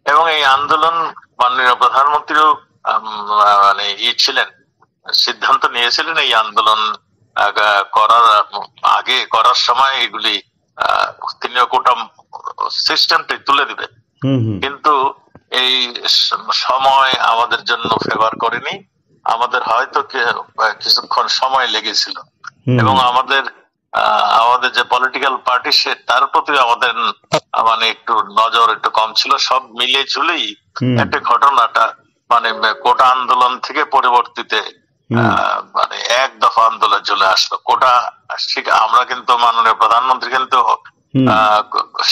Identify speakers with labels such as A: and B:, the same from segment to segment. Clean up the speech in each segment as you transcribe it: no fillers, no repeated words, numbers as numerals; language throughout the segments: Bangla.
A: এবং এই আন্দোলন মাননীয় প্রধানমন্ত্রীও মানে ছিলেন, সিদ্ধান্ত নিয়েছিলেন এই আন্দোলন করার আগে, করার সময় এগুলি তিনিও কোটা সিস্টেমটি তুলে দিবেন। কিন্তু এই সময় আমাদের জন্য ফেভার করেনি, আমাদের হয়তো কিছুক্ষণ সময় লেগেছিল এবং আমাদের যে পলিটিক্যাল পার্টি সে তার প্রতি আমাদের মানে একটু নজর একটু কম ছিল। সব মিলে ঝুলেই একটা ঘটনাটা মানে কোটা আন্দোলন থেকে পরবর্তীতে মানে এক দফা আন্দোলন চলে আসলো। কোটা আমরা কিন্তু মাননীয় প্রধানমন্ত্রী কিন্তু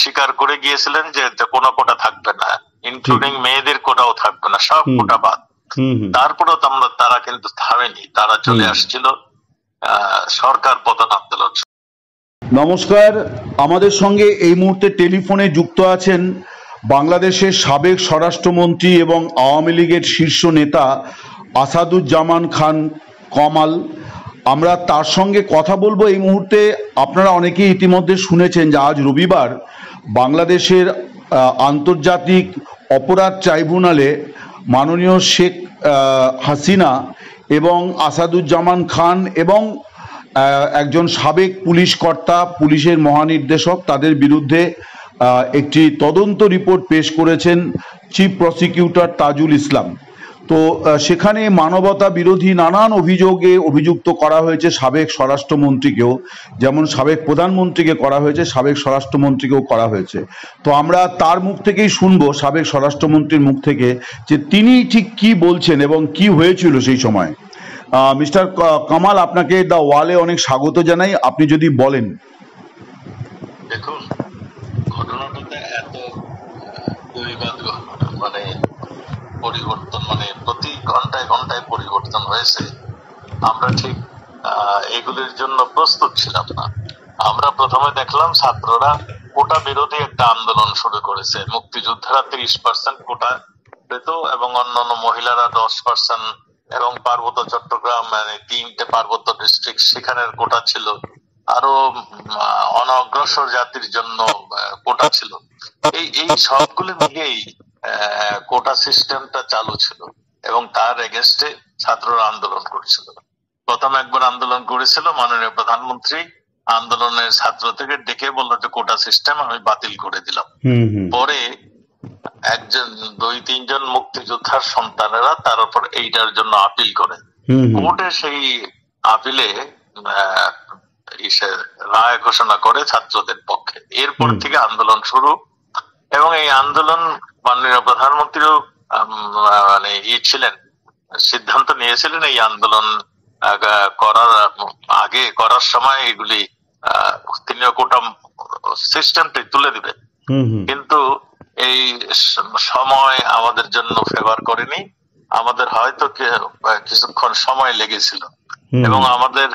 A: স্বীকার করে গিয়েছিলেন যে কোনো কোটা থাকবে না, ইনক্লুডিং মেয়েদের কোটাও থাকবে না, সব কোটা বাদ। তারপরেও তারা কিন্তু থামেনি, তারা চলে আসছিল সরকার পতন আন্দোলন।
B: নমস্কার, আমাদের সঙ্গে এই মুহূর্তে টেলিফোনে যুক্ত আছেন বাংলাদেশের সাবেক স্বরাষ্ট্রমন্ত্রী এবং আওয়ামী লীগের শীর্ষ নেতা আসাদুজ্জামান খান কামাল। আমরা তার সঙ্গে কথা বলবো এই মুহূর্তে। আপনারা অনেকেই ইতিমধ্যে শুনেছেন যে আজ রবিবার বাংলাদেশের আন্তর্জাতিক অপরাধ ট্রাইব্যুনালে মাননীয় শেখ হাসিনা এবং আসাদুজ্জামান খান এবং একজন সাবেক পুলিশ কর্তা, পুলিশের মহানির্দেশক, তাদের বিরুদ্ধে একটি তদন্ত রিপোর্ট পেশ করেছেন চিফ প্রসিকিউটর তাজুল ইসলাম। তো সেখানে মানবতা বিরোধী নানান অভিযোগে অভিযুক্ত করা হয়েছে সাবেক স্বরাষ্ট্রমন্ত্রীকেও, যেমন সাবেক প্রধানমন্ত্রীকে করা হয়েছে, সাবেক স্বরাষ্ট্রমন্ত্রীকেও করা হয়েছে। তো আমরা তার মুখ থেকেই শুনবো, সাবেক স্বরাষ্ট্রমন্ত্রীর মুখ থেকে, যে তিনি ঠিক কি বলছেন এবং কি হয়েছিল সেই সময়। মিস্টার কামাল, আপনাকে দ্য ওয়ালে অনেক স্বাগত জানাই, আপনি যদি বলেন।
A: দেখুন, ঘটনাটাতে এত মানে পরিবর্তন, মানে প্রতি ঘন্টায় ঘন্টায় পরিবর্তন হয়েছে, আমরা ঠিক এগুলির জন্য প্রস্তুত ছিলাম না। আমরা প্রথমে দেখলাম ছাত্ররা কোটা বিরোধী একটা আন্দোলন শুরু করেছে। মুক্তিযোদ্ধারা 30% কোটা পেত এবং অন্যান্য মহিলারা 10%, এবং পার্বত্য চট্টগ্রাম মানে 3টে পার্বত্য ডিস্ট্রিক্ট সেখানের কোটা ছিল, আরো অনগ্রসর জাতির জন্য কোটা ছিল। এই সবগুলো মিলিয়েই কোটা সিস্টেমটা চালু ছিল এবং তার এগেনস্টে ছাত্ররা আন্দোলন করেছিল। প্রথম একবার আন্দোলন করেছিল, মাননীয় প্রধানমন্ত্রী আন্দোলনের ছাত্র থেকে ডেকে বললো যে কোটা সিস্টেম আমি বাতিল করে দিলাম। পরে একজন 2-3 জন মুক্তিযোদ্ধার সন্তানেরা তার উপর এইটার জন্য আপিল করে, কোর্টে সেই আপিলে রায় ঘোষণা করে ছাত্রদের পক্ষে। এরপর থেকে আন্দোলন শুরু, এবং এই আন্দোলন মাননীয় প্রধানমন্ত্রীও মানে ছিলেন, সিদ্ধান্ত নিয়েছিলেন এই আন্দোলন করার আগে, করার সময় এগুলি তিনিও কোটা সিস্টেমটি তুলে দিবেন। কিন্তু এই সময় আমাদের জন্য ফেভার করেনি, আমাদের হয়তো কিছুক্ষণ সময় লেগেছিল এবং আমাদের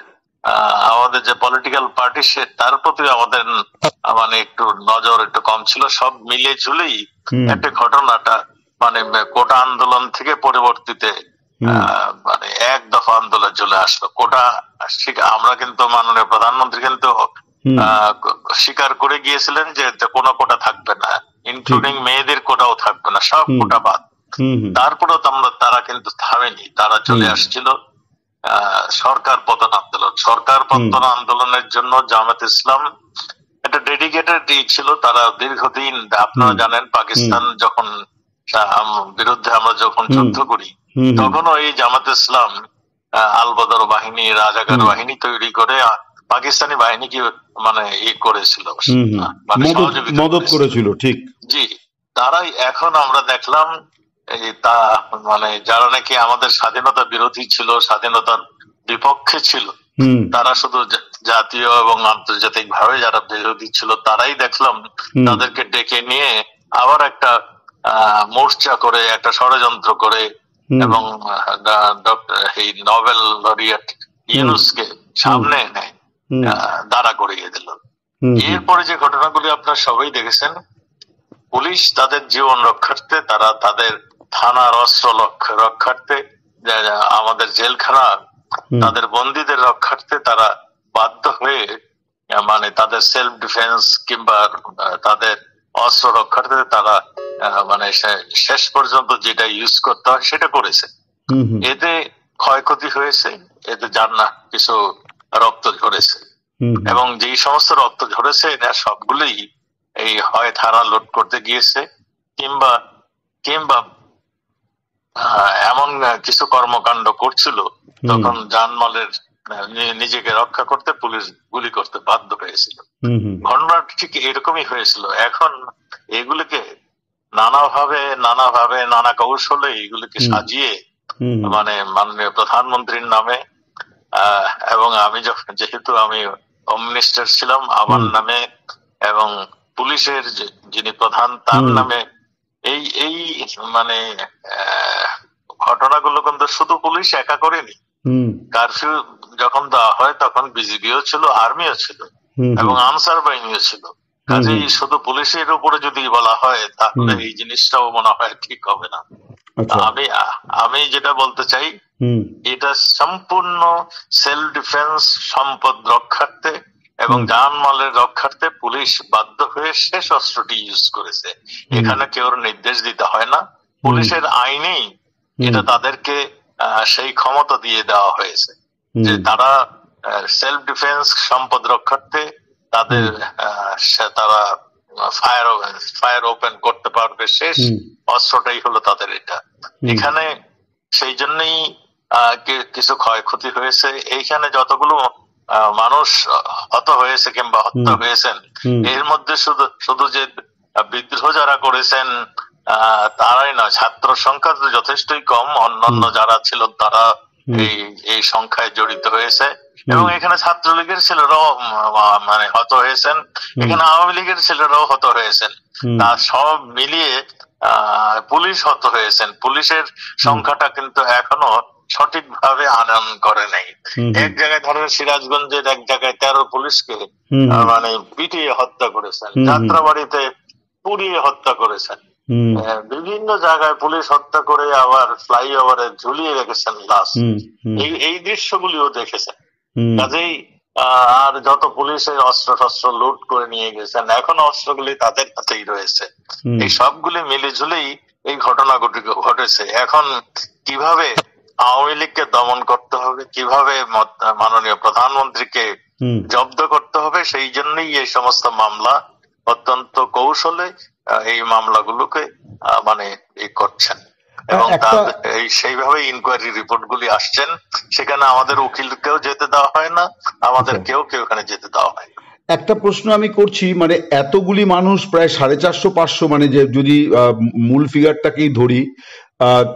A: যে পলিটিক্যাল পার্টি সে তার প্রতি আমাদের মানে একটু নজর একটু কম ছিল। সব মিলে ঝুলেই একটা ঘটনাটা মানে কোটা আন্দোলন থেকে পরবর্তীতে মানে এক দফা আন্দোলন চলে আসলো। কোটা আমরা কিন্তু মাননীয় প্রধানমন্ত্রী কিন্তু স্বীকার করে গিয়েছিলেন যে কোনো কোটা থাকবে না, ইনক্লুডিং মেয়েদের কোটাও থাকবে না, সব কোটা বাদ। তারপরেও তারা কিন্তু থামেনি, তারা চলে আসছিল সরকার পতন আন্দোলন। সরকার পতন আন্দোলনের জন্য জামাত ইসলাম একটা ডেডিকেটেড ছিল। তারা দীর্ঘদিন, আপনারা জানেন, পাকিস্তান যখন বিরুদ্ধে আমরা যখন যুদ্ধ করি তখনও এই জামাত ইসলাম আল-বদর বাহিনী, রাজাকার বাহিনী তৈরি করে পাকিস্তানি বাহিনীকে মানে করেছিল,
B: মদত করেছিল। ঠিক,
A: জি। তারাই এখন আমরা দেখলাম তা মানে যারা নাকি আমাদের স্বাধীনতা বিরোধী ছিল, স্বাধীনতার বিপক্ষে ছিল, তারা শুধু জাতীয় এবং আন্তর্জাতিক ভাবে যারা বিরোধী ছিল তারাই দেখলাম তাদেরকে ডেকে নিয়ে আবার একটা মোর্চা করে, একটা ষড়যন্ত্র করে, এবং এই নোবেল লরিয়েট ইউনুসকে সামনে এনে দাঁড়া করিয়ে দিল। এরপরে যে ঘটনাগুলি আপনারা সবাই দেখেছেন, পুলিশ তাদের জীবন রক্ষার্থে, তারা তাদের থানার অস্ত্র রক্ষার্থে, আমাদের জেলখানা তাদের বন্দীদের রক্ষার্থে তারা বাধ্য হয়ে মানে তাদের সেলফ ডিফেন্স কিংবা তাদের অস্ত্র রক্ষার্থে তারা মানে শেষ পর্যন্ত যেটা ইউজ করতে হয় সেটা করেছে। এতে ক্ষয়ক্ষতি হয়েছে, এতে যার না কিছু রক্ত ঝরেছে, এবং যেই সমস্ত রক্ত ঝরেছে এটা সবগুলোই এই হয় ধারা লোড করতে গিয়েছে কিংবা কিংবা এমন কিছু কর্মকাণ্ড করছিল তখন জানমালের নিজেকে রক্ষা করতে পুলিশ গুলি করতে বাধ্য হয়েছিল। ঘটনা ঠিক এরকমই হয়েছিল। এখন এগুলিকে নানাভাবে নানা কৌশলে এগুলিকে সাজিয়ে মানে মাননীয় প্রধানমন্ত্রীর নামে এবং আমি যেহেতু আমি হোম মিনিস্টার ছিলাম আমার নামে এবং পুলিশের যিনি প্রধান তার নামে এই এই মানে ঘটনাগুলো কিন্তু শুধু পুলিশ একা করেনি। কারফিউ যখন দেওয়া হয় তখন বিজিবিও ছিল, আর্মিও ছিল এবং আনসার বাহিনীও ছিল। কাজেই শুধু পুলিশের উপরে যদি বলা হয় তাহলে এই জিনিসটাও মনে হয় ঠিক হবে না। আমি যেটা বলতে চাই, এটা সম্পূর্ণ সেলফ ডিফেন্স, সম্পদ রক্ষার্থে এবং জানমালের রক্ষার্থে পুলিশ বাধ্য হয়ে শেষ অস্ত্রটি ইউজ করেছে। এখানে কেউ নির্দেশ দিতে হয় না, পুলিশের আইনেই এটা তাদেরকে সেই ক্ষমতা দিয়ে দেওয়া হয়েছে যে তারা সেলফ ডিফেন্স, সম্পদ রক্ষার্থে তারা ফায়ার ওপেন করতে পারবে। শেষ অস্ত্রটাই হলো তাদের এটা। এখানে সেই জন্যই কিছু ক্ষয়ক্ষতি হয়েছে। এইখানে যতগুলো মানুষ হত হয়েছে কিংবা হত্যা হয়েছেন এর মধ্যে শুধু যে বিদ্রোহ যারা করেছেন তারাই নয়, ছাত্র সংখ্যা তো যথেষ্টই কম, অন্যান্য যারা ছিল তারা এই সংখ্যায় জড়িত হয়েছে এবং এখানে ছাত্রলীগের ছেলেরাও মানে হত হয়েছেন, এখানে আওয়ামী লীগের ছেলেরাও হত হয়েছেন। তা সব মিলিয়ে পুলিশ হত হয়েছেন। পুলিশের সংখ্যাটা কিন্তু এখনো সঠিকভাবে আনয়ন করে নাই। এক জায়গায় ধরেন সিরাজগঞ্জের এক জায়গায় 13 পুলিশকে মানে পিটিয়ে হত্যা করেছেন, যাত্রাবাড়িতে পুড়িয়ে হত্যা করেছেন, বিভিন্ন জায়গায় পুলিশ হত্যা করে আবার ফ্লাইওভারে ঝুলিয়ে রেখেছেন লাশ। এই দৃশ্যগুলিও দেখেছেন। কাজেই আর যত পুলিশের অস্ত্র শস্ত্র লুট করে নিয়ে গেছেন, এখন অস্ত্রগুলি তাদের হাতেই রয়েছে। এই সবগুলি মিলে ঝুলেই এই ঘটনাগুলি ঘটেছে। এখন কিভাবে আওয়ামী লীগকে দমন করতে হবে, কিভাবে মাননীয় প্রধানমন্ত্রীকে জব্দ করতে হবে, সেই জন্যই এই সমস্ত মামলা অত্যন্ত কৌশলে এই মামলাগুলোকে মানে করছেন এবং সেইভাবে ইনকোয়ারি রিপোর্ট গুলি আসছেন। সেখানে আমাদের উকিলকেও যেতে দেওয়া হয় না, আমাদের কেউ ওখানে যেতে দেওয়া হয় না।
B: একটা প্রশ্ন আমি করছি, মানে এতগুলি মানুষ, প্রায় 450-500, মানে যে যদি মূল ফিগারটাকেই ধরি,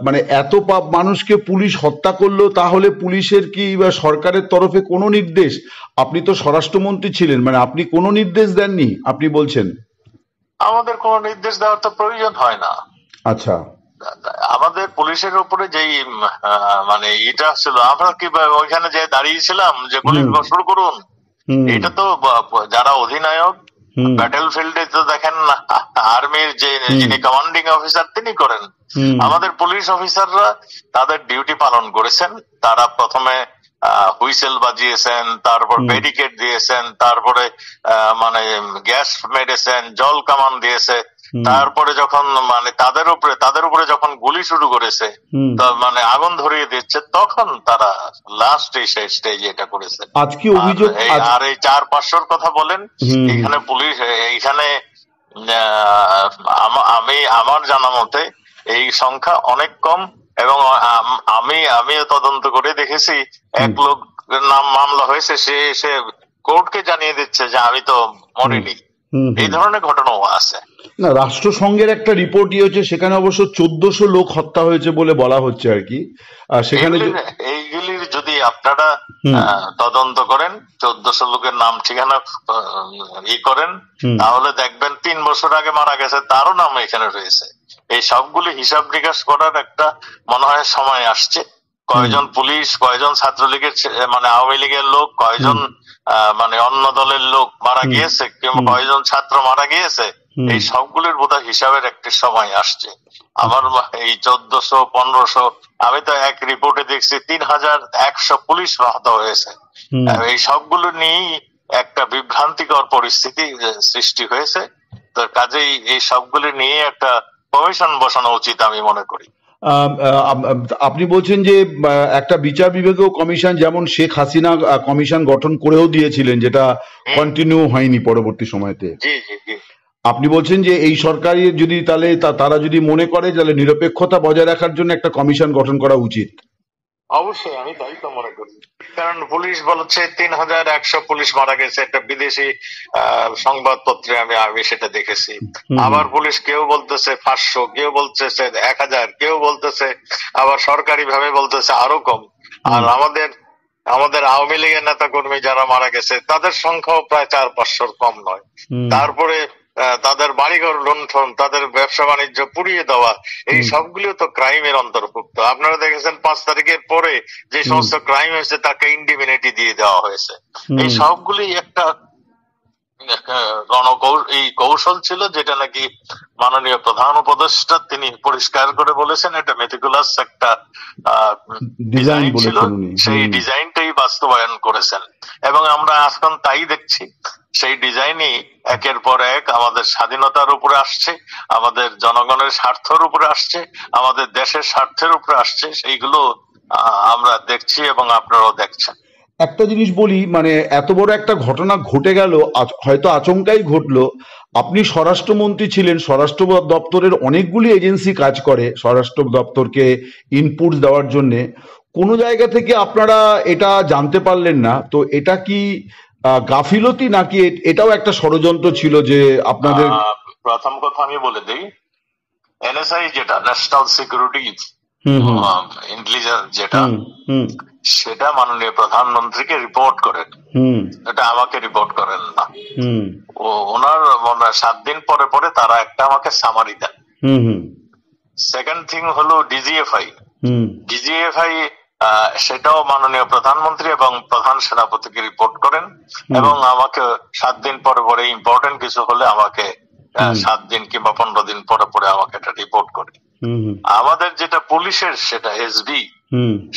B: মানে এত মানুষকে পুলিশ হত্যা করলো, তাহলে পুলিশের কি বা সরকারের তরফে কোনো নির্দেশ? আপনি তো স্বরাষ্ট্রমন্ত্রী ছিলেন, মানে আপনি কোনো নির্দেশ দেননি আপনি বলছেন?
A: আমাদের কোনো নির্দেশ দেওয়ার তো প্রয়োজন হয় না।
B: আচ্ছা,
A: আমাদের পুলিশের উপরে যেই মানে এটা ছিল, আমরা কি ওইখানে যে দাঁড়িয়েছিলাম যে গুলি শুরু করুন, এটা তো যারা অধিনায়ক ব্যাটেল ফিল্ডে তো দেখেন আর্মির যিনি কমান্ডিং অফিসার তিনি করেন। আমাদের পুলিশ অফিসাররা তাদের ডিউটি পালন করেছেন। তারা প্রথমে হুইসেল বাজিয়েছেন, তারপর ব্যারিকেড দিয়েছেন, তারপরে মানে গ্যাস মেরেছেন, জল কামান দিয়েছে, তারপরে যখন মানে তাদের উপরে যখন গুলি শুরু করেছে, মানে আগুন ধরিয়ে দিচ্ছে, তখন তারা লাস্ট স্টেজে এটা করেছে।
B: আজকে অভিযোগ
A: আর এই 400-500 কথা বলেন, এখানে পুলিশ এইখানে আমার জানা মতে এই সংখ্যা অনেক কম এবং আমিও তদন্ত করে দেখেছি, এক লোক নাম মামলা হয়েছে, সে কোর্টকে জানিয়ে দিচ্ছে যে আমি তো মরিনি। এই ধরনের ঘটনাও আছে।
B: না, রাষ্ট্রসংঘের একটা রিপোর্ট হচ্ছে, সেখানে অবশ্য 1400 লোক হত্যা হয়েছে বলে বলা হচ্ছে আর কি। সেখানে
A: এইগুলির যদি আপনারা তদন্ত করেন, 1400 লোকের নাম ঠিকানা করেন, তাহলে দেখবেন 3 বছর আগে মারা গেছে তারও নাম এখানে রয়েছে। এই সবগুলি হিসাব নিকাশ করার একটা মনে হয় সময় আসছে। কয়জন পুলিশ, কয়জন ছাত্রলীগের মানে আওয়ামী লীগের লোক, কয়জন মানে অন্য দলের লোক মারা গিয়েছে কিংবা কয়জন ছাত্র মারা গিয়েছে, এই সবগুলির বোধহয় হিসাবের একটা সময় আসছে। আমার এই 1400-1500, আমি তো এক রিপোর্টে দেখছি 3100 পুলিশ আহত হয়েছে। এই সবগুলো নিয়েই একটা বিভ্রান্তিকর পরিস্থিতি সৃষ্টি হয়েছে তো কাজেই এই সবগুলি নিয়ে একটা কমিশন বসানো উচিত আমি মনে করি।
B: আপনি বলছেন যে একটা বিচার বিভাগীয় কমিশন, যেমন শেখ হাসিনা কমিশন গঠন করেও দিয়েছিলেন, যেটা কন্টিনিউ হয়নি পরবর্তী সময়তে।
A: জি জি জি।
B: আপনি বলছেন যে এই সরকারি যদি তাহলে তারা যদি মনে করে তাহলে নিরপেক্ষতা বজায় রাখার জন্য একটা কমিশন গঠন করা উচিত।
A: অবশ্যই আমি তাই তো মনে করি, কারণ পুলিশ বলছে 3100 পুলিশ মারা গেছে, একটা বিদেশি সংবাদপত্রে আমি সেটা দেখেছি। আবার পুলিশ কেউ বলতেছে 500, কেউ বলতেছে 1000, কেউ বলতেছে আবার সরকারি ভাবে বলতেছে আরো কম। আর আমাদের আওয়ামী লীগের নেতা কর্মী যারা মারা গেছে তাদের সংখ্যাও প্রায় 400-500 কম নয়। তারপরে তাদের বাড়িঘর লুণ্ঠন, তাদের ব্যবসা বাণিজ্য পুড়িয়ে দেওয়া, এই সবগুলো তো ক্রাইমের অন্তর্ভুক্ত। আপনারা দেখেছেন 5 তারিখের পরে যে সমস্ত ক্রাইম হয়েছে তাকে ইন্ডিমিনিটি দিয়ে দেওয়া হয়েছে। এই সবগুলি একটা এই কৌশল ছিল, যেটা নাকি মাননীয় প্রধান উপদেষ্টা তিনি পরিষ্কার করে বলেছেন এটা মেটিকুলাস একটা ডিজাইন ছিল, সেই ডিজাইনটাই বাস্তবায়ন করেছেন। এবং আমরা এখন তাই দেখছি, সেই ডিজাইনই একের পর এক আমাদের স্বাধীনতার উপরে আসছে, আমাদের জনগণের স্বার্থের উপরে আসছে, আমাদের দেশের স্বার্থের উপরে আসছে, সেইগুলো আমরা দেখছি এবং আপনারাও দেখছেন।
B: একটা জিনিস বলি, মানে এত বড় একটা ঘটনা ঘটে গেল, হয়তো আচমকাই ঘটলো। আপনি স্বরাষ্ট্রমন্ত্রী ছিলেন, স্বরাষ্ট্র দপ্তরের অনেকগুলি এজেন্সি কাজ করে স্বরাষ্ট্র দপ্তরকে ইনপুট দেওয়ার জন্য। কোনো জায়গা থেকে আপনারা এটা জানতে পারলেন না, তো এটা কি গাফিলতি নাকি এটাও একটা ষড়যন্ত্র ছিল যে আপনাদের?
A: প্রথম কথা আমি বলে দিই, এনএসআই যেটা ন্যাশনাল সিকিউরিটি ইন্টেলিজেন্স যেটা, সেটা মাননীয় প্রধানমন্ত্রীকে রিপোর্ট করেন, এটা আমাকে রিপোর্ট করেন না। ওনার 7 দিন পরে পরে তারা একটা আমাকে সামারি দেন। সেকেন্ড থিং হলো ডিজিএফআই সেটাও মাননীয় প্রধানমন্ত্রী এবং প্রধান সেনাপতিকে রিপোর্ট করেন, এবং আমাকে 7 দিন পরে পরে ইম্পর্টেন্ট কিছু হলে আমাকে 7 দিন কিংবা 15 দিন পরে পরে আমাকে এটা রিপোর্ট করে। আমাদের যেটা পুলিশের সেটা এসবি,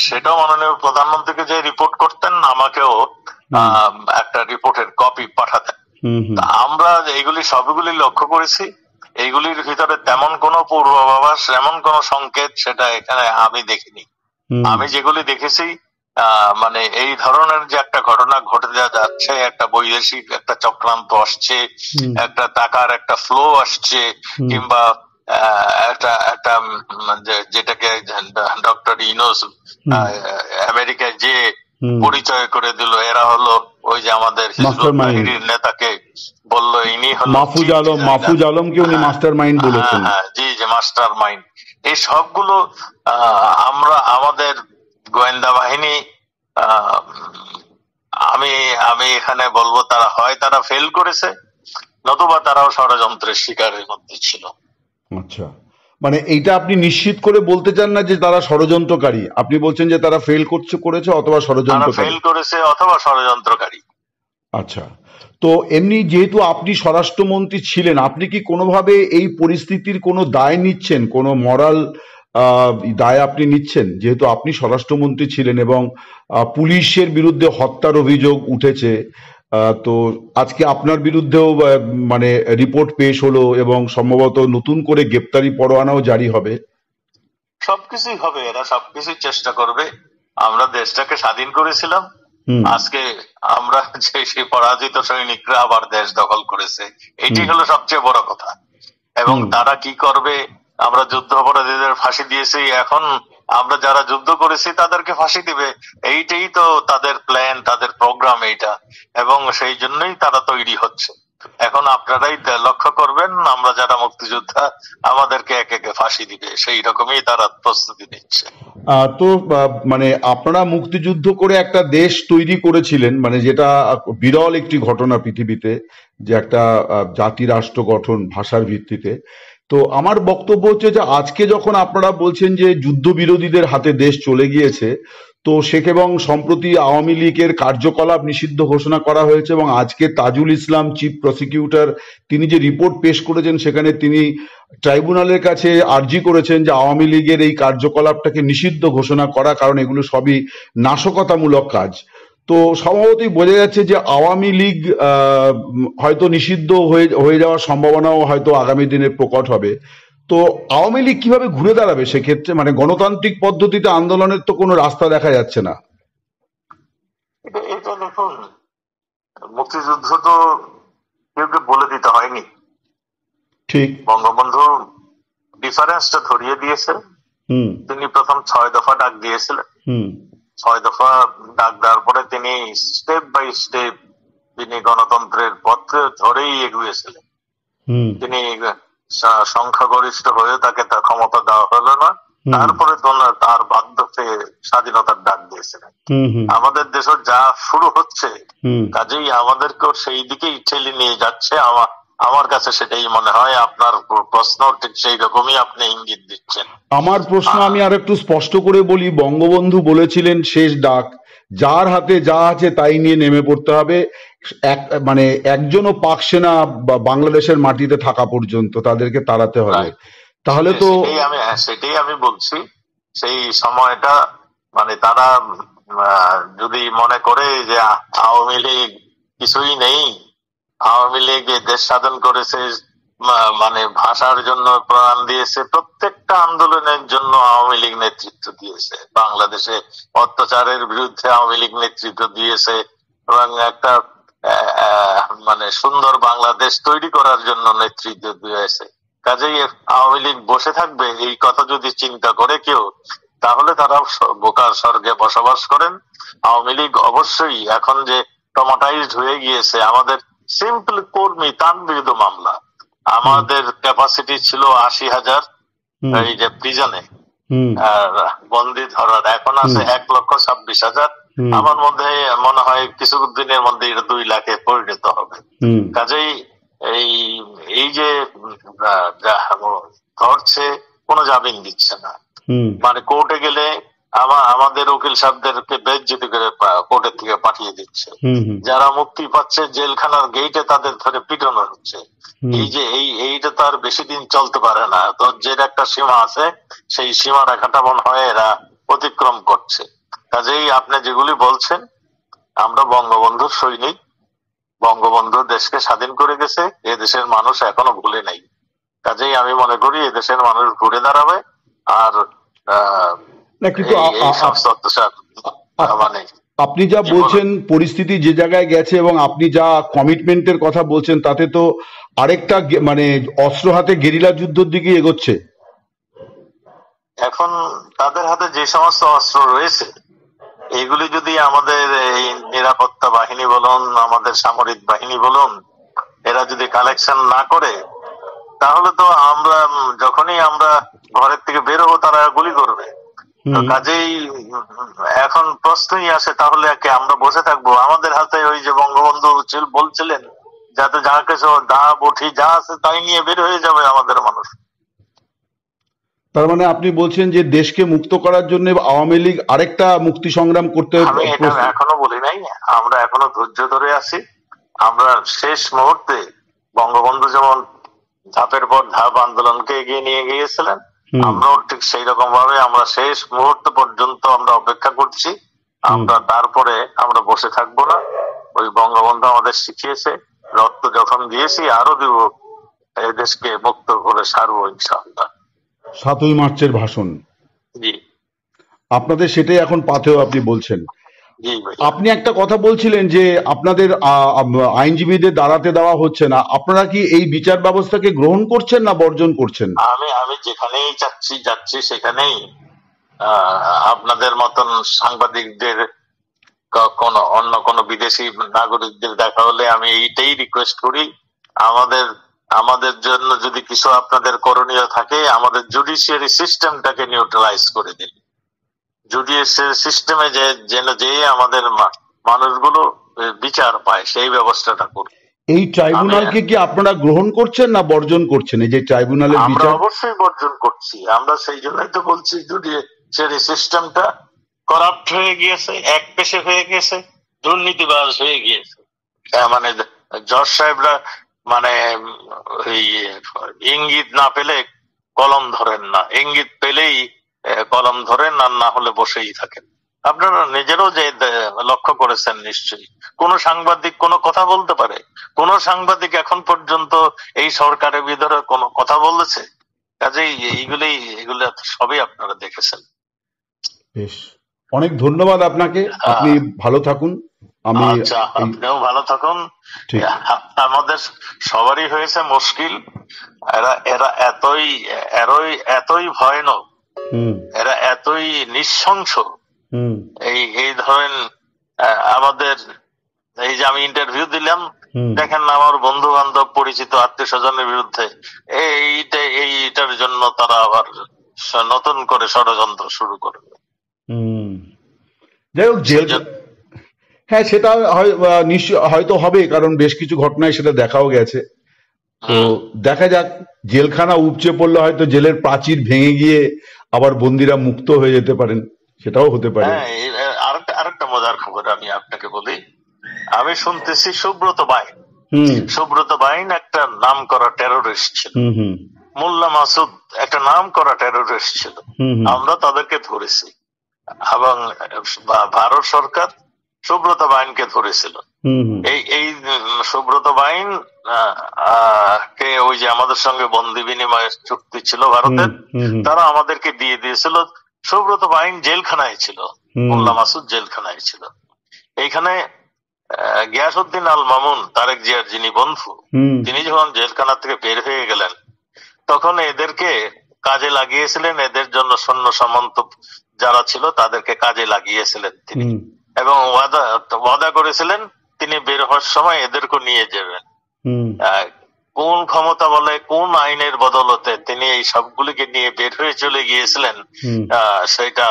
A: সেটাও মাননীয় প্রধানমন্ত্রীকে যে রিপোর্ট করতেন, আমাকেও একটা রিপোর্টের কপি পাঠাতেন। আমরা এইগুলি সবগুলি লক্ষ্য করেছি, এইগুলির ভিতরে তেমন কোনো পূর্বাভাস, এমন কোন সংকেত সেটা এখানে আমি দেখিনি। আমি যেগুলি দেখেছি, মানে এই ধরনের যে একটা ঘটনা ঘটে যাচ্ছে, একটা বৈদেশিক একটা চক্রান্ত আসছে, একটা টাকার একটা ফ্লো আসছে, কিংবা একটা যেটাকে ডক্টর ইউনূস আমেরিকায় যে পরিচয় করে দিল, এরা হলো ওই যে আমাদের হিজবুত বাহিনীর নেতাকে বললো ইনি হলো
B: মাহফুজ আলমকে উনি মাস্টার মাইন্ড বলেছেন।
A: জি জি, মাস্টার মাইন্ড। এই সবগুলো আমাদের গোয়েন্দা বাহিনী, আমি এখানে বলবো তারা ফেল করেছে, নতুবা তারাও ষড়যন্ত্রের শিকারের মধ্যে ছিল।
B: আচ্ছা, মানে এইটা আপনি নিশ্চিত করে বলতে চান না যে তারা ষড়যন্ত্রকারী? আপনি বলছেন যে তারা ফেল করেছে অথবা
A: ষড়যন্ত্রকারী।
B: আচ্ছা, তো এমনি যেহেতু আপনি স্বরাষ্ট্রমন্ত্রী ছিলেন, আপনি কি কোনোভাবে এই পরিস্থিতির কোনো দায় নিচ্ছেন, কোনো মরাল দায় আপনি নিচ্ছেন? যেহেতু আপনি স্বরাষ্ট্রমন্ত্রী ছিলেন এবং পুলিশের বিরুদ্ধে হত্যার অভিযোগ উঠেছে, তো আজকে আপনার বিরুদ্ধেও মানে রিপোর্ট পেশ হলো এবং সম্ভবত নতুন করে গ্রেপ্তারি পরোয়ানাও জারি হবে।
A: সবকিছুই হবে, এরা সবকিছুই চেষ্টা করবে। আমরা দেশটাকে স্বাধীন করেছিলাম, আজকে আমরা সেই পরাজিত সৈনিকরা আবার দেশ দখল করেছে, এটি হলো সবচেয়ে বড় কথা। এবং তারা কি করবে, আমরা যুদ্ধ অপরাধীদের ফাঁসি দিয়েছি, এখন আমরা যারা যুদ্ধ করেছি তাদেরকে ফাঁসি দিবে, এইটাই তো তাদের প্ল্যান, তাদের প্রোগ্রাম এইটা, এবং সেই জন্যই তারা তৈরি হচ্ছে। এখন আপনারাই লক্ষ্য করবেন, আমরা যারা মুক্তিযোদ্ধা আমাদেরকে একে একে ফাঁসি দিবে, সেই রকমই তারা প্রস্তুতি নিচ্ছে।
B: তো মানে আপনারা মুক্তিযুদ্ধ করে একটা দেশ তৈরি করেছিলেন, মানে যেটা বিরল একটি ঘটনা পৃথিবীতে, যে একটা জাতি রাষ্ট্র গঠন ভাষার ভিত্তিতে। তো আমার বক্তব্য হচ্ছে যে আজকে যখন আপনারা বলছেন যে যুদ্ধ বিরোধীদের হাতে দেশ চলে গিয়েছে, তো শেখ এবং সম্প্রতি আওয়ামী লীগের কার্যকলাপ নিষিদ্ধ ঘোষণা করা হয়েছে, এবং আজকে তাজুল ইসলাম চিফ প্রসিকিউটর তিনি যে রিপোর্ট পেশ করেছেন, সেখানে তিনি ট্রাইব্যুনালের কাছে আর্জি করেছেন যে আওয়ামী লীগের এই কার্যকলাপটাকে নিষিদ্ধ ঘোষণা করা, কারণ এগুলো সবই নাশকতামূলক কাজ। তো স্বভাবতই বোঝা যাচ্ছে যে আওয়ামী লীগ হয়তো নিষিদ্ধ হয়ে হয়ে যাওয়ার সম্ভাবনাও হয়তো আগামী দিনে প্রকট হবে। তো আওয়ামী লীগ কিভাবে ঘুরে দাঁড়াবে সেক্ষেত্রে? মানে গণতান্ত্রিক পদ্ধতিতে আন্দোলনের তো কোনো রাস্তা দেখা যাচ্ছে না।
A: এটা এটা দেখুন, মুক্তিযুদ্ধ তো কেউ কেউ বলে দিতে হয়নি।
B: ঠিক।
A: বঙ্গবন্ধু ডিফারেন্সটা ধরিয়ে দিয়েছে।
B: হুম
A: তিনি প্রথম 6 দফা ডাক দিয়েছিলেন।
B: হুম
A: 6 দফা ডাক দেওয়ার পরে তিনি স্টেপ বাই স্টেপ তিনি গণতন্ত্রের পথে ধরেই এগিয়েছিলেন।
B: হুম
A: তিনি সংখ্যাগরিষ্ঠ হয়ে তাকে তার ক্ষমতা দেওয়া হলো না,
B: হুম
A: তারপরে তার বাধ্য হয়ে স্বাধীনতার ডাক দিয়েছিলেন।
B: হুম হুম
A: আমাদের দেশের যা শুরু হচ্ছে,
B: হুম
A: কাজেই আমাদেরকেও সেই দিকেই ঠেলে নিয়ে যাচ্ছে। আমার কাছে সেটাই মনে হয়। আপনার প্রশ্ন ঠিক সেই রকমই আপনি ইঙ্গিত দিচ্ছেন।
B: আমার প্রশ্ন আমি আর একটু স্পষ্ট করে বলি। বঙ্গবন্ধু বলেছিলেন শেষ ডাক, যার হাতে যা আছে তাই নিয়ে নেমে পড়তে হবে। মানে একজনও পাক সেনা বাংলাদেশের মাটিতে থাকা পর্যন্ত তাদেরকে তাড়াতে হবে।
A: রাইট,
B: তাহলে তো
A: সেটাই আমি বলছি। সেই সময়টা মানে তারা যদি মনে করে যে আওয়ামী লীগ কিছুই নেই, আওয়ামী লীগ দেশ স্বাধীন করেছে, মানে ভাষার জন্য প্রাণ দিয়েছে, প্রত্যেকটা আন্দোলনের জন্য আওয়ামী লীগ নেতৃত্ব দিয়েছে, বাংলাদেশে অত্যাচারের বিরুদ্ধে আওয়ামী লীগ নেতৃত্ব দিয়েছে, এবং একটা মানে সুন্দর বাংলাদেশ তৈরি করার জন্য নেতৃত্ব দিয়েছে। কাজেই আওয়ামী লীগ বসে থাকবে এই কথা যদি চিন্তা করে কেউ, তাহলে তারা বোকার স্বর্গে বসবাস করেন। আওয়ামী লীগ অবশ্যই এখন যে ট্রমাটাইজড হয়ে গিয়েছে, আমাদের সিম্পল কর্মী তার বিরুদ্ধে মামলা, আমাদের ক্যাপাসিটি ছিল 80,000 এই যে প্রিজনে বন্দি ধরার, এখন আছে 1,26,000। আমার মধ্যে মনে হয় কিছু দিনের মধ্যে এটা 2 লাখে পরিণত হবে। কাজেই এই এই যে ধরছে, কোনো জামিন দিচ্ছে না। মানে কোর্টে গেলে আমাদের উকিল সাহেবদেরকে বেজ্জতি করে কোর্টের থেকে পাঠিয়ে দিচ্ছে। যারা মুক্তি পাচ্ছে জেলখানার গেইটে তাদের ধরে পিটানো হচ্ছে। এই যে এইটা তো আর বেশি দিন চলতে পারে না। তো যে একটা সীমা আছে, সেই সীমা রেখাটা মনে হয় এরা অতিক্রম করছে। কাজেই আপনি যেগুলি বলছেন, আমরা বঙ্গবন্ধুর সৈনিক, বঙ্গবন্ধু দেশকে স্বাধীন করে গেছে, এ দেশের মানুষ এখনো ভুলে নাই। কাজেই আমি মনে করি এদেশের মানুষ ঘুরে দাঁড়াবে। আর
B: আপনি যা বলছেন, পরিস্থিতি যে জায়গায় গেছে এবং আপনি যা কমিটমেন্টের কথা বলছেন, তাতে তো আরেকটা মানে অস্ত্র হাতে গেরিলা যুদ্ধের দিকে এগোচ্ছে।
A: এখন তাদের হাতে যে সমস্ত অস্ত্র রয়েছে, এগুলি যদি আমাদের এই নিরাপত্তা বাহিনী বলুন, আমাদের সামরিক বাহিনী বলুন, এরা যদি কালেকশন না করে, তাহলে তো আমরা যখনই আমরা ঘরের থেকে বের হবো তারা গুলি করবে। কাজেই এখন প্রশ্নই আসে, তাহলে আমরা বসে থাকবো? আমাদের হাতে ওই যে বঙ্গবন্ধু বলছিলেন, যাতে যা কিছু দা বঠি যা আছে তাই নিয়ে বের হয়ে যাবে আমাদের মানুষ।
B: তার মানে আপনি বলছেন যে দেশকে মুক্ত করার জন্য আওয়ামী লীগ আরেকটা মুক্তি সংগ্রাম করতে?
A: আমি এটা এখনো বলি নাই, আমরা এখনো ধৈর্য ধরে আছি। আমরা শেষ মুহূর্তে বঙ্গবন্ধু যেমন ধাপের পর ধাপ আন্দোলনকে এগিয়ে নিয়ে গিয়েছিলেন, আমরাও ঠিক সেই রকম ভাবে আমরা শেষ মুহূর্ত পর্যন্ত আমরা অপেক্ষা করছি। আমরা তারপরে আমরা বসে থাকবো না। ওই বঙ্গবন্ধু আমাদের শিখিয়েছে, রক্ত যখন দিয়েছি আরো দিব, এই দেশকে মুক্ত করে সারবো ইনশাআল্লাহ।
B: 7ই মার্চের ভাষণ,
A: জি,
B: আপনাদের সেটাই এখন পাথেয় আপনি বলছেন।
A: জি ভাই।
B: আপনি একটা কথা বলছিলেন যে আপনাদের আইনজীবীদের দাঁড়াতে দেওয়া হচ্ছে না। আপনারা কি এই বিচার ব্যবস্থাকে গ্রহণ করছেন না বর্জন করছেন?
A: আমি যেখানেই যাচ্ছি সেখানেই আপনাদের মতন সাংবাদিকদের, অন্য কোনো বিদেশি নাগরিকদের দেখা হলে আমি এইটাই রিকোয়েস্ট করি, আমাদের জন্য যদি কিছু আপনাদের করণীয় থাকে, আমাদের জুডিশিয়ারি সিস্টেমটাকে নিউট্রালাইজ করে দিন। জুডিশিয়ারি সিস্টেমে যে আমাদের মানুষগুলো বিচার পায়, সেই ব্যবস্থাটা করুন।
B: এই ট্রাইব্যুনালকে কি আপনারা গ্রহণ করছেন না বর্জন করছেন? এই যে ট্রাইব্যুনালের বিচার,
A: আমরা অবশ্যই বর্জন করছি। আমরা সেই জন্যই তো বলছি, জুডিশিয়ারি সিস্টেমটা করাপ্ট হয়ে গিয়েছে, এক পেশে হয়ে গেছে, দুর্নীতিবাজ হয়ে গিয়েছে। মানে জজ সাহেবরা মানে ওই ইঙ্গিত না পেলে কলম ধরেন না, ইঙ্গিত পেলেই কলম ধরেন, আর না হলে বসেই থাকেন। আপনারা নিজেরও যে লক্ষ্য করেছেন নিশ্চয়ই, কোন সাংবাদিক কোনো কথা বলতে পারে? কোন সাংবাদিক এখন পর্যন্ত এই সরকারের ভিতরে কোনো কথা বলেছে? কাজেই এগুলো সবই আপনারা দেখেছেন।
B: বেশ, অনেক ধন্যবাদ আপনাকে, আপনি ভালো থাকুন। আমি
A: আচ্ছা, আপনিও ভালো থাকুন। আমাদের সবারই হয়েছে মুশকিল। এরা এতই ভয়ানক, এরা এতই নৃশংস। এই ধরেন আমাদের এই যে আমি ইন্টারভিউ দিলাম, দেখেন আমার বন্ধু বান্ধব পরিচিত আত্মীয় স্বজনের বিরুদ্ধে এইটার জন্য তারা আবার নতুন করে ষড়যন্ত্র শুরু করবে।
B: যাই হোক, জেল, হ্যাঁ সেটা হয়তো হবে, কারণ বেশ কিছু ঘটনায় সেটা দেখাও গেছে। তো দেখা যাক, জেলখানা উপচে পড়লে হয়তো জেলের প্রাচীর ভেঙে গিয়ে আবার বন্দীরা মুক্ত হয়ে যেতে পারেন, সেটাও হতে পারে।
A: হ্যাঁ, আরেকটা মজার খবর আমি আপনাকে বলি। আমি শুনতেছি সুব্রত বাইন একটা নাম করা টেরোরিস্ট ছিল। মোল্লা মাসুদ একটা নাম করা টেরোরিস্ট ছিল। আমরা তাদেরকে ধরেছি এবং ভারত সরকার সুব্রত বাইনকে ধরেছিল। এই সুব্রত বাইন কে ওই যে আমাদের সঙ্গে বন্দি বিনিময়ের চুক্তি ছিল ভারতের, তারা আমাদেরকে দিয়ে দিয়েছিল। সুব্রত বাইন জেলখানায় ছিল, মোল্লা মাসুদ জেলখানায় ছিল। এইখানে গিয়াসউদ্দিন আল মামুন, তারেক জিয়ার যিনি বন্ধু, তিনি যখন জেলখানা থেকে বের হয়ে গেলেন, তখন এদেরকে কাজে লাগিয়েছিলেন। এদের জন্য সৈন্য সামন্ত যারা ছিল তাদেরকে কাজে লাগিয়েছিলেন তিনি, এবং ওয়াদা করেছিলেন তিনি বের হওয়ার সময় এদেরকে নিয়ে যাবেন। কোন ক্ষমতা বলে, কোন আইনের বদলতে তিনি এই সবগুলিকে নিয়ে বের হয়ে চলে গিয়েছিলেন, সেটা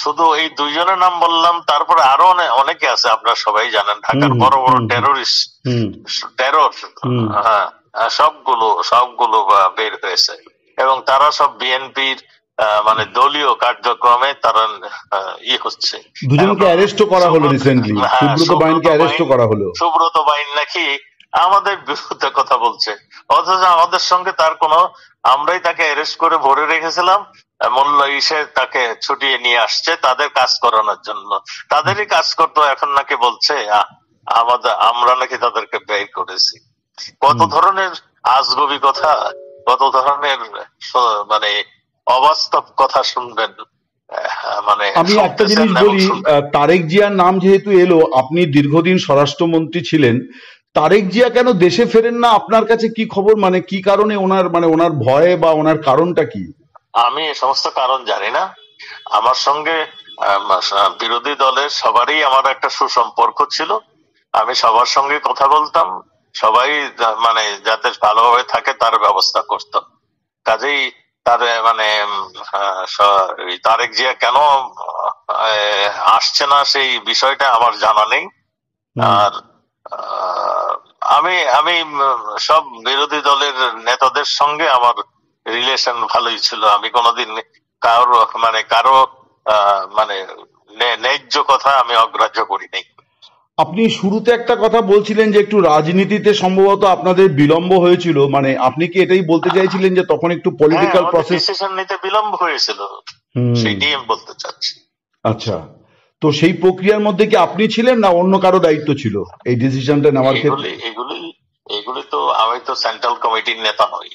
A: শুধু এই দুইজনের নাম বললাম। তারপরে আরো অনেকে আছে, আপনারা সবাই জানেন, ঢাকার বড় বড় টেরোরিস্ট, টেরর, হ্যাঁ, সবগুলো বের হয়েছে, এবং তারা সব বিএনপির মানে দলীয় কার্যক্রমে তারা হচ্ছে।
B: দুজনকে অ্যারেস্ট করা হলো রিসেন্টলি, সুব্রত বাইনকে অ্যারেস্ট করা হলো।
A: সুব্রত বাইন নাকি আমাদের বিরুদ্ধে কথা বলছে, অথচ আমাদের সঙ্গে তার কোনো, আমরাই তাকে অ্যারেস্ট করে ভরে রেখেছিলাম। মূল্য তাকে ছুটিয়ে নিয়ে আসছে তাদের কাজ করানোর জন্য। তাদেরই কাজ করতো, এখন নাকি বলছে আমরা নাকি তাদেরকে ব্যয় করেছি। কত ধরনের আজগবি কথা, কত ধরনের মানে অবাস্তব কথা শুনবেন। মানে
B: আমি একটা জিনিস বলি, তারেক জিয়ার নাম যেহেতু এলো, আপনি দীর্ঘদিন স্বরাষ্ট্রমন্ত্রী ছিলেন, তারেক জিয়া কেন দেশে ফেরেন না? আপনার কাছে কি খবর, মানে কি কারণে ওনার ভয়ে বা ওনার কারণটা কি?
A: আমি এ সমস্ত কারণ জানি না। আমার সঙ্গে বিরোধী দলের সবারই আমার একটা সুসম্পর্ক ছিল। আমি সবার সঙ্গে কথা বলতাম, সবাই মানে যাতে ভালোভাবে থাকে তার ব্যবস্থা করতাম। কাজেই তার মানে তারেক জিয়া কেন আসছে না সেই বিষয়টা আমার জানা নেই। আর আমি সব বিরোধী দলের নেতাদের সঙ্গে আমার রিলেশন ভালোই ছিল। আমি কোনোদিন কারো ন্যায্য কথা আমি অগ্রাহ্য করি নাই।
B: আপনি শুরুতে একটা কথা বলছিলেন যে একটু রাজনীতিতে সম্ভবত আপনাদের বিলম্ব হয়েছিল, মানে আপনি কি এটাই বলতে চাইছিলেন যে তখন একটু পলিটিক্যাল প্রসেস,
A: ডিসিশন নিতে বিলম্ব হয়েছিল, সেটাই আমি বলতে চাচ্ছি।
B: আচ্ছা, তো সেই প্রক্রিয়ার মধ্যে কি আপনি ছিলেন না অন্য কারো দায়িত্ব ছিল এই ডিসিশনটা নেওয়ার ক্ষেত্রে?
A: এগুলি তো আমি তো সেন্ট্রাল কমিটির নেতা নই।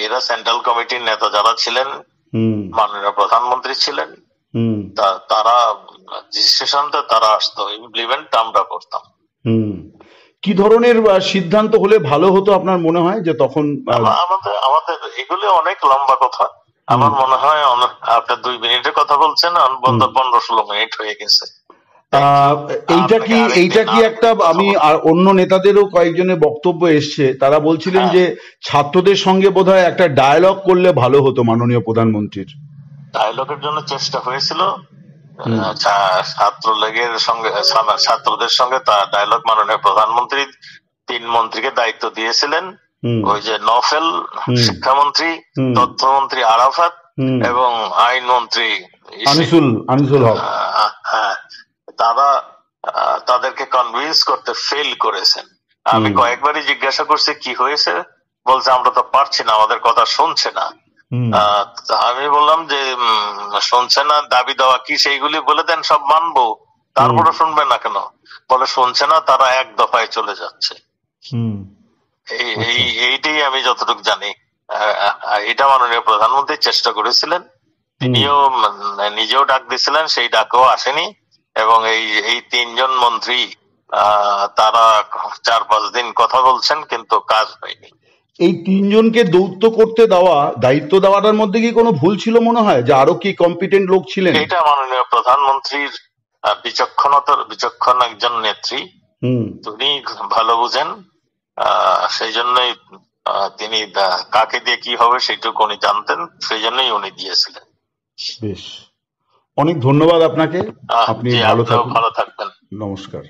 A: এরা সেন্ট্রাল কমিটির নেতা যারা ছিলেন, মাননীয় প্রধানমন্ত্রী ছিলেন, তারা ডিসিশনটা তারা আসতো, ইমপ্লিমেন্ট আমরা করতাম।
B: কি ধরনের সিদ্ধান্ত হলে ভালো হতো আপনার মনে হয় যে তখন?
A: আমাদের এগুলি অনেক লম্বা কথা। আমার মনে হয় আপনার 2 মিনিটের কথা বলছেন, 15-16 মিনিট হয়ে গেছে।
B: এইটা কি একটা, আমি আর অন্য নেতাদেরও কয়েকজনের বক্তব্য এসছে, তারা বলছিলেন যে ছাত্রদের সঙ্গে বোধহয় একটা ডায়ালগ করলে ভালো হতো মাননীয় প্রধানমন্ত্রীর।
A: ডায়ালগের জন্য চেষ্টা হয়েছিল, ছাত্রদের সঙ্গে ডায়ালগ মাননীয় প্রধানমন্ত্রী 3 মন্ত্রীকে দায়িত্ব দিয়েছিলেন। ওই যে নফেল শিক্ষামন্ত্রী, তথ্যমন্ত্রী আরাফাত এবং আইনমন্ত্রী
B: আনিসুল হক,
A: তারা তাদেরকে কনভিন্স করতে ফেল করেছেন। আমি কয়েকবারই জিজ্ঞাসা করছি কি হয়েছে, বলছে আমরা তো পারছি না, আমাদের কথা শুনছে না। তা আমি বললাম যে শুনছে না, দাবি দেওয়া কি সেইগুলি বলে দেন, সব মানবো, তারপরে শুনবে না কেন? বলে শুনছে না, তারা এক দফায় চলে যাচ্ছে। এইটাই আমি যতটুকু জানি। এটা মাননীয় প্রধানমন্ত্রী চেষ্টা করেছিলেন, তিনিও নিজেও ডাক দিয়েছিলেন, সেই ডাকেও আসেনি। এবং এই তিনজন মন্ত্রী তারা 4-5 দিন কথা বলছেন, কিন্তু কাজ হয়নি।
B: এই তিনজনকে দায়িত্ব দেওয়াটার মধ্যে কি কোনো ভুল ছিল মনে হয়, যে আরো কি কম্পিটেন্ট লোক ছিলেন?
A: এটা মাননীয় প্রধানমন্ত্রীর বিচক্ষণ একজন নেত্রী, তিনি ভালো বুঝেন। সেই জন্যই তিনি কাকে দিয়ে কি হবে সেইটুকু উনি জানতেন, সেই জন্যই উনি দিয়েছিলেন।
B: বেশ, অনেক ধন্যবাদ আপনাকে। আপনি ভালো থাকবেন।
A: ভালো থাকবেন।
B: নমস্কার।